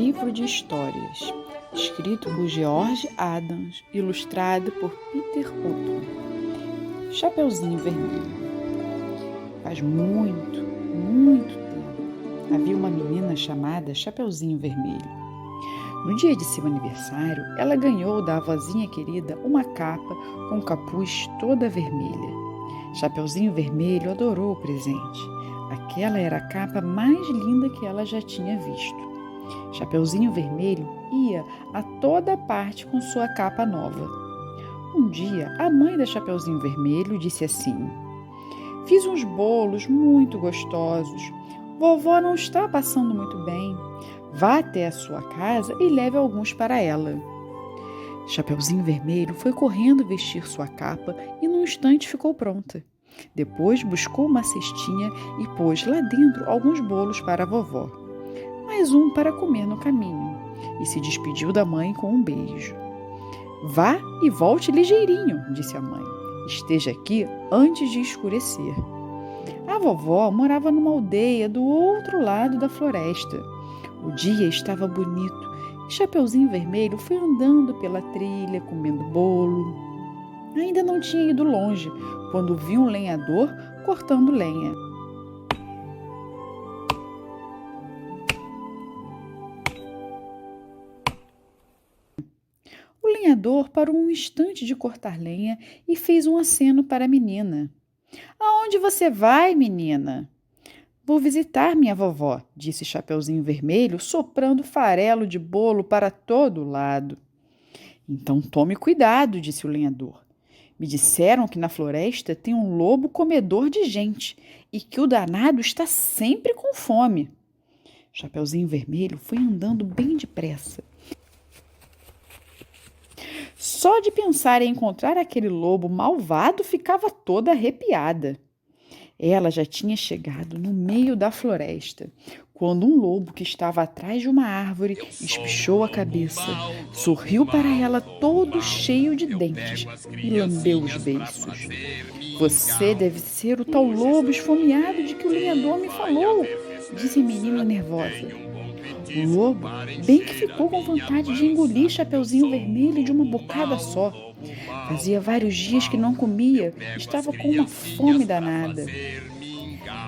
Livro de Histórias, escrito por George Adams, ilustrado por Peter Hutton. Chapeuzinho Vermelho. Faz muito tempo, havia uma menina chamada Chapeuzinho Vermelho. No dia de seu aniversário, ela ganhou da avózinha querida uma capa com capuz toda vermelha. Chapeuzinho Vermelho adorou o presente. Aquela era a capa mais linda que ela já tinha visto. Chapeuzinho Vermelho ia a toda parte com sua capa nova. Um dia, a mãe da Chapeuzinho Vermelho disse assim: "Fiz uns bolos muito gostosos. Vovó não está passando muito bem. Vá até a sua casa e leve alguns para ela." Chapeuzinho Vermelho foi correndo vestir sua capa e num instante ficou pronta. Depois buscou uma cestinha e pôs lá dentro alguns bolos para a vovó. Mais um para comer no caminho, e se despediu da mãe com um beijo. "Vá e volte ligeirinho", disse a mãe. "Esteja aqui antes de escurecer." A vovó morava numa aldeia do outro lado da floresta. O dia estava bonito e Chapeuzinho Vermelho foi andando pela trilha, comendo bolo. Ainda não tinha ido longe, quando viu um lenhador cortando lenha. O lenhador parou um instante de cortar lenha e fez um aceno para a menina. "Aonde você vai, menina?" "Vou visitar minha vovó", disse Chapeuzinho Vermelho, soprando farelo de bolo para todo lado. "Então tome cuidado", disse o lenhador. "Me disseram que na floresta tem um lobo comedor de gente e que o danado está sempre com fome." Chapeuzinho Vermelho foi andando bem depressa. Só de pensar em encontrar aquele lobo malvado ficava toda arrepiada. Ela já tinha chegado no meio da floresta, quando um lobo que estava atrás de uma árvore espichou a cabeça, sorriu para ela todo cheio de dentes e lambeu os beiços. "Você deve ser o tal lobo esfomeado de que o lenhador me falou", disse a menina nervosa. O lobo bem que ficou com vontade de engolir Chapeuzinho Vermelho de uma bocada só. Fazia vários dias que não comia, estava com uma fome danada.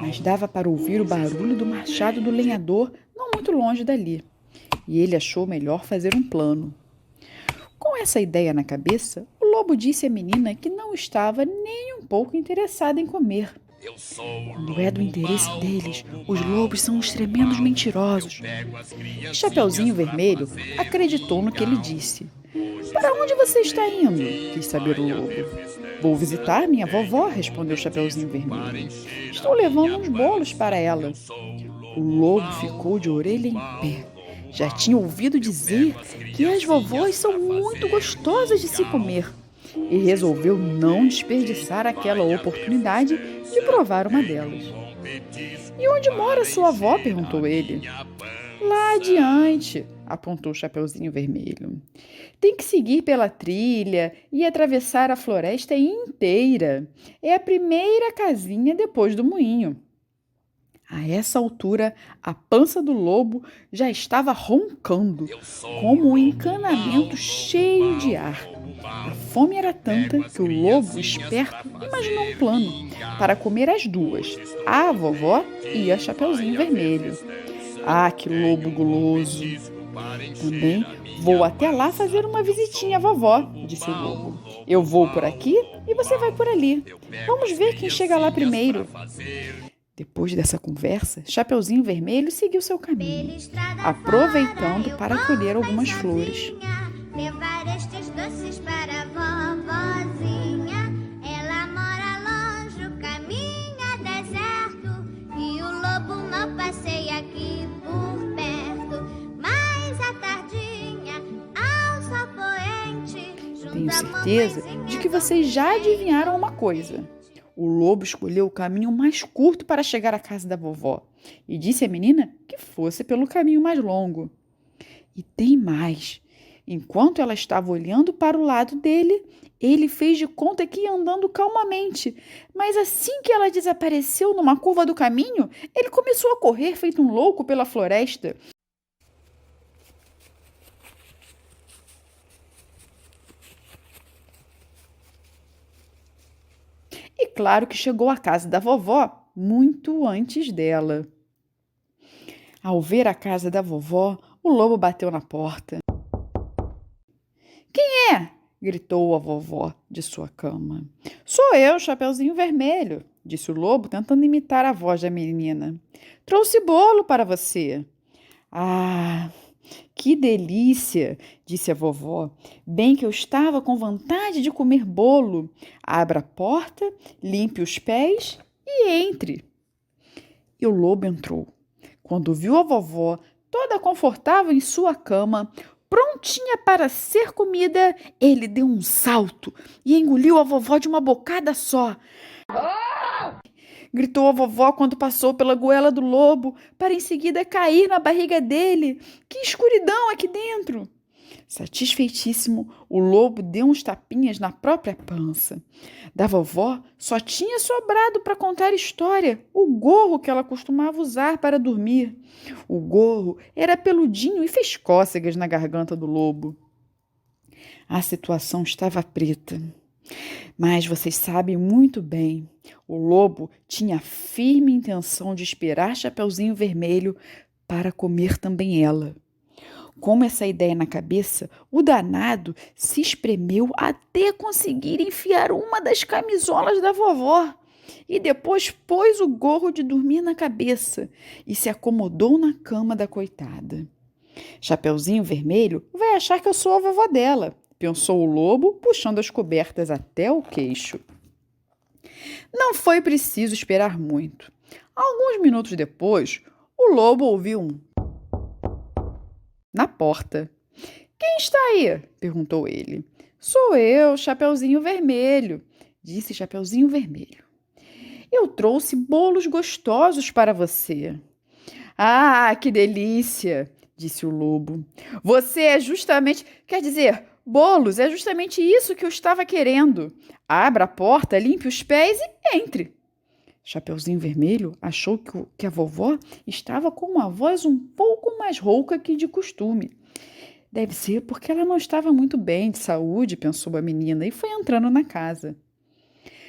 Mas dava para ouvir o barulho do machado do lenhador não muito longe dali. E ele achou melhor fazer um plano. Com essa ideia na cabeça, o lobo disse à menina que não estava nem um pouco interessado em comer. Quando é do interesse deles, os lobos são uns tremendos mentirosos. E Chapeuzinho Vermelho acreditou no que ele disse. "Para onde você está indo?", quis saber o lobo. "Vou visitar minha vovó", respondeu Chapeuzinho Vermelho. "Estou levando uns bolos para ela." O lobo ficou de orelha em pé. Já tinha ouvido dizer que as vovós são muito gostosas de se comer e resolveu não desperdiçar aquela oportunidade de provar uma delas. "E onde mora sua avó?", perguntou ele. "Lá adiante", apontou Chapeuzinho Vermelho. "Tem que seguir pela trilha e atravessar a floresta inteira. É a primeira casinha depois do moinho." A essa altura, a pança do lobo já estava roncando, como um encanamento cheio de ar. A fome era tanta que o lobo, esperto, imaginou um plano para comer as duas, a vovó e a Chapeuzinho Vermelho. "Ah, que lobo guloso! Também vou até lá fazer uma visitinha à vovó", disse o lobo. "Eu vou por aqui e você vai por ali. Vamos ver quem chega lá primeiro." Depois dessa conversa, Chapeuzinho Vermelho seguiu seu caminho, aproveitando para colher algumas flores. "Levar estes doces para a vovozinha. Ela mora longe, o caminho é deserto e o lobo mal passeia aqui por perto. Mas à tardinha, ao sol poente, Tenho certeza de que vocês já adivinharam uma coisa. O lobo escolheu o caminho mais curto para chegar à casa da vovó e disse à menina que fosse pelo caminho mais longo. E tem mais. Enquanto ela estava olhando para o lado dele, ele fez de conta que ia andando calmamente. Mas assim que ela desapareceu numa curva do caminho, ele começou a correr feito um louco pela floresta. claro que chegou à casa da vovó muito antes dela. Ao ver a casa da vovó, o lobo bateu na porta. "Quem é?" gritou a vovó de sua cama. "Sou eu, Chapeuzinho Vermelho", disse o lobo, tentando imitar a voz da menina. "Trouxe bolo para você." "Ah, que delícia!" disse a vovó. "Bem que eu estava com vontade de comer bolo. Abra a porta, limpe os pés e entre." E o lobo entrou. Quando viu a vovó toda confortável em sua cama, prontinha para ser comida, ele deu um salto e engoliu a vovó de uma bocada só. Gritou a vovó quando passou pela goela do lobo, para em seguida cair na barriga dele. Que escuridão aqui dentro! Satisfeitíssimo, o lobo deu uns tapinhas na própria pança. Da vovó só tinha sobrado para contar história o gorro que ela costumava usar para dormir. O gorro era peludinho e fez cócegas na garganta do lobo. A situação estava preta. Mas vocês sabem muito bem, o lobo tinha a firme intenção de esperar Chapeuzinho Vermelho para comer também ela. Com essa ideia na cabeça, o danado se espremeu até conseguir enfiar uma das camisolas da vovó e depois pôs o gorro de dormir na cabeça e se acomodou na cama da coitada. Chapeuzinho Vermelho vai achar que eu sou a vovó dela, pensou o lobo, puxando as cobertas até o queixo. Não foi preciso esperar muito. Alguns minutos depois, o lobo ouviu um na porta. "Quem está aí?" perguntou ele. "Sou eu, Chapeuzinho Vermelho", disse Chapeuzinho Vermelho. "Eu trouxe bolos gostosos para você." "Ah, que delícia!" disse o lobo. "Você é justamente... Quer dizer, bolos é justamente isso que eu estava querendo. Abra a porta, limpe os pés e entre." Chapeuzinho Vermelho achou que a vovó estava com uma voz um pouco mais rouca que de costume. Deve ser porque ela não estava muito bem de saúde, pensou a menina, e foi entrando na casa.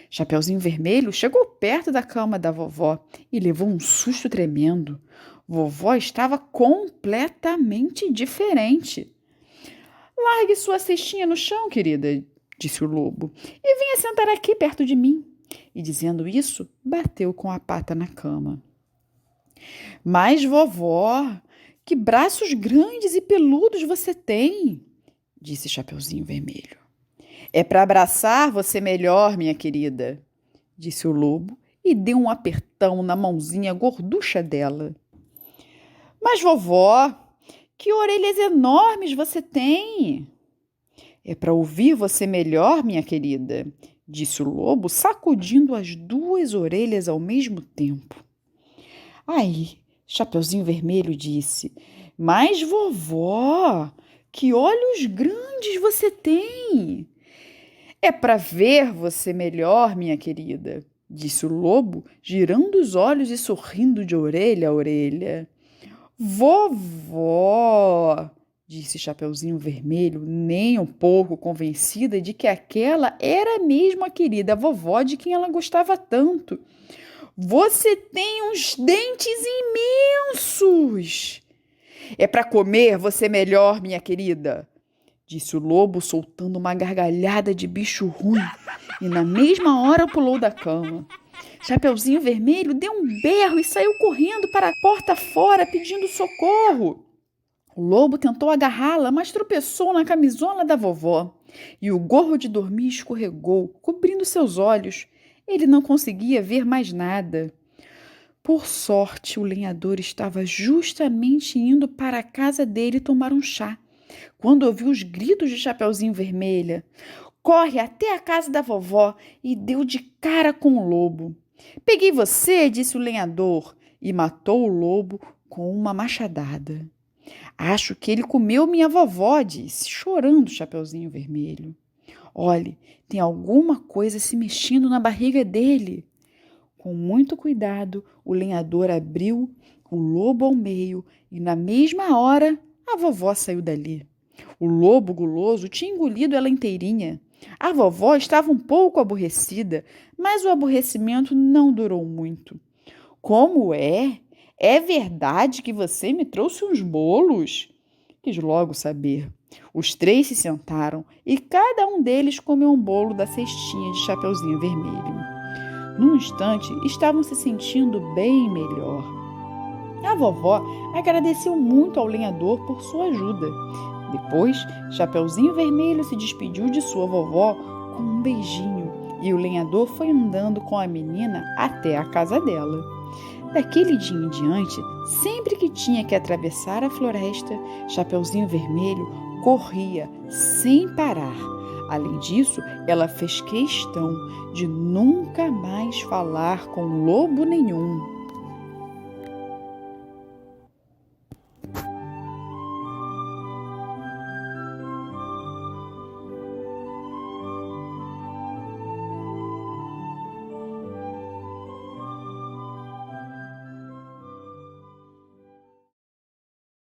Chapeuzinho Vermelho chegou perto da cama da vovó e levou um susto tremendo. Vovó estava completamente diferente. "Largue sua cestinha no chão, querida", disse o lobo, "e venha sentar aqui perto de mim." E dizendo isso, bateu com a pata na cama. "Mas, vovó, que braços grandes e peludos você tem", disse Chapeuzinho Vermelho. "É para abraçar você melhor, minha querida", disse o lobo e deu um apertão na mãozinha gorducha dela. "Mas, vovó, que orelhas enormes você tem." "É para ouvir você melhor, minha querida", disse o lobo, sacudindo as duas orelhas ao mesmo tempo. Aí, Chapeuzinho Vermelho disse: "Mas, vovó, que olhos grandes você tem." "É para ver você melhor, minha querida", disse o lobo, girando os olhos e sorrindo de orelha a orelha. "Vovó", disse Chapeuzinho Vermelho, nem um pouco convencida de que aquela era mesmo a querida vovó de quem ela gostava tanto. "Você tem uns dentes imensos." "É para comer você melhor, minha querida", disse o lobo, soltando uma gargalhada de bicho ruim, e na mesma hora pulou da cama. Chapeuzinho Vermelho deu um berro e saiu correndo para a porta fora pedindo socorro. O lobo tentou agarrá-la, mas tropeçou na camisola da vovó e o gorro de dormir escorregou, cobrindo seus olhos. Ele não conseguia ver mais nada. Por sorte, o lenhador estava justamente indo para a casa dele tomar um chá, quando ouviu os gritos de Chapeuzinho Vermelha. Corre até a casa da vovó e deu de cara com o lobo. "Peguei você", disse o lenhador, e matou o lobo com uma machadada. "Acho que ele comeu minha vovó", disse, chorando Chapeuzinho Vermelho. "Olhe, tem alguma coisa se mexendo na barriga dele." Com muito cuidado, o lenhador abriu o lobo ao meio e, na mesma hora, a vovó saiu dali. O lobo guloso tinha engolido ela inteirinha. A vovó estava um pouco aborrecida, mas o aborrecimento não durou muito. Como é? É verdade que você me trouxe uns bolos? Quis logo saber. Os três se sentaram e cada um deles comeu um bolo da cestinha de Chapeuzinho Vermelho. Num instante, estavam se sentindo bem melhor. A vovó agradeceu muito ao lenhador por sua ajuda. Depois, Chapeuzinho Vermelho se despediu de sua vovó com um beijinho e o lenhador foi andando com a menina até a casa dela. Daquele dia em diante, sempre que tinha que atravessar a floresta, Chapeuzinho Vermelho corria sem parar. Além disso, ela fez questão de nunca mais falar com lobo nenhum.